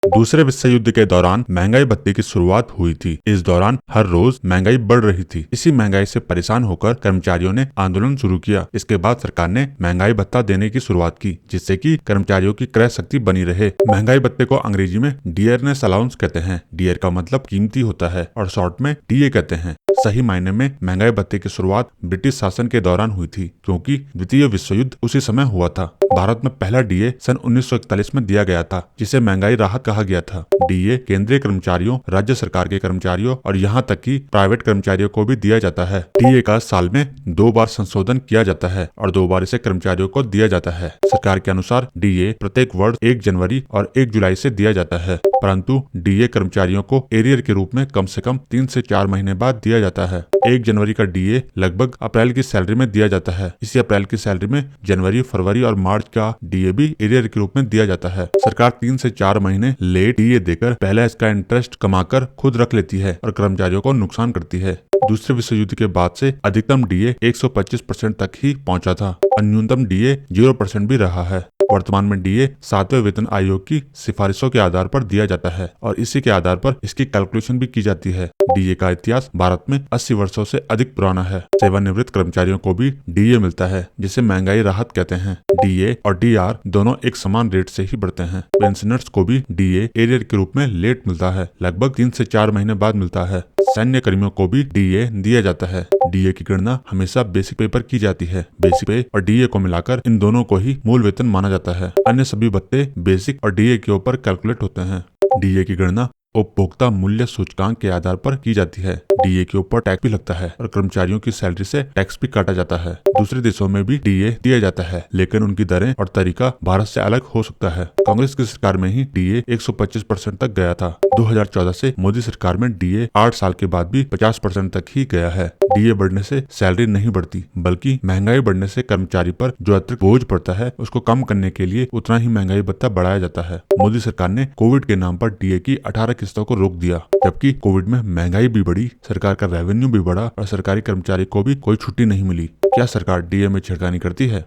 दूसरे विश्व युद्ध के दौरान महंगाई भत्ते की शुरुआत हुई थी। इस दौरान हर रोज महंगाई बढ़ रही थी। इसी महंगाई से परेशान होकर कर्मचारियों ने आंदोलन शुरू किया। इसके बाद सरकार ने महंगाई भत्ता देने की शुरुआत की, जिससे कि कर्मचारियों की क्रय शक्ति बनी रहे। महंगाई भत्ते को अंग्रेजी में डियरनेस अलाउंस कहते हैं। डियर का मतलब कीमती होता है और शॉर्ट में डीए कहते हैं। सही मायने में महंगाई भत्ते की शुरुआत ब्रिटिश शासन के दौरान हुई थी, क्योंकि द्वितीय विश्व युद्ध उसी समय हुआ था। भारत में पहला डीए सन 1941 में दिया गया था, जिसे महंगाई राहत कहा गया था। डीए केंद्रीय कर्मचारियों, राज्य सरकार के कर्मचारियों और यहाँ तक कि प्राइवेट कर्मचारियों को भी दिया जाता है। डीए का साल में 2 बार संशोधन किया जाता है और 2 बार इसे कर्मचारियों को दिया जाता है। सरकार के अनुसार डीए प्रत्येक वर्ष 1 जनवरी और 1 जुलाई से दिया जाता है, परंतु डीए कर्मचारियों को एरियर के रूप में कम से कम 3 से 4 महीने बाद दिया जाता है। 1 जनवरी का डीए लगभग अप्रैल की सैलरी में दिया जाता है। इसी अप्रैल की सैलरी में जनवरी, फरवरी और मार्च का डीए भी एरियर के रूप में दिया जाता है। सरकार 3 से 4 महीने लेट डीए देकर पहले इसका इंटरेस्ट कमाकर खुद रख लेती है और कर्मचारियों को नुकसान करती है। दूसरे विश्व युद्ध के बाद से अधिकतम डीए 125% तक ही पहुंचा था और न्यूनतम डीए 0% भी रहा है। वर्तमान में डीए 7वें वेतन आयोग की सिफारिशों के आधार पर दिया जाता है और इसी के आधार पर इसकी कैलकुलेशन भी की जाती है। डीए का इतिहास भारत में 80 वर्षों से अधिक पुराना है। सेवानिवृत्त कर्मचारियों को भी डीए मिलता है, जिसे महंगाई राहत कहते हैं। डीए और डीआर दोनों एक समान रेट से ही बढ़ते हैं। पेंशनर्स को भी डीए एरियर के रूप में लेट मिलता है, लगभग 3 से 4 महीने बाद मिलता है। सैन्य कर्मियों को भी डीए दिया जाता है। डीए की गणना हमेशा बेसिक पे पर की जाती है। बेसिक पे और डीए को मिलाकर इन दोनों को ही मूल वेतन माना जाता है। अन्य सभी भत्ते बेसिक और डीए के ऊपर कैलकुलेट होते हैं। डीए की गणना उपभोक्ता मूल्य सूचकांक के आधार पर की जाती है। डीए के ऊपर टैक्स भी लगता है और कर्मचारियों की सैलरी से टैक्स भी काटा जाता है। दूसरे देशों में भी डीए दिया जाता है, लेकिन उनकी दरें और तरीका भारत से अलग हो सकता है। कांग्रेस की सरकार में ही डीए 125% तक गया था। 2014 से मोदी सरकार में डीए 8 साल के बाद भी 50% तक ही गया है। डीए बढ़ने से सैलरी नहीं बढ़ती, बल्कि महंगाई बढ़ने से कर्मचारी पर जो अतिरिक्त बोझ पड़ता है उसको कम करने के लिए उतना ही महंगाई भत्ता बढ़ाया जाता है। मोदी सरकार ने कोविड के नाम पर डीए की 18 किस्तों को रोक दिया, जबकि कोविड में महंगाई भी बढ़ी, सरकार का रेवेन्यू भी बढ़ा और सरकारी कर्मचारी को भी कोई छुट्टी नहीं मिली। क्या सरकार डीए में छेड़खानी करती है?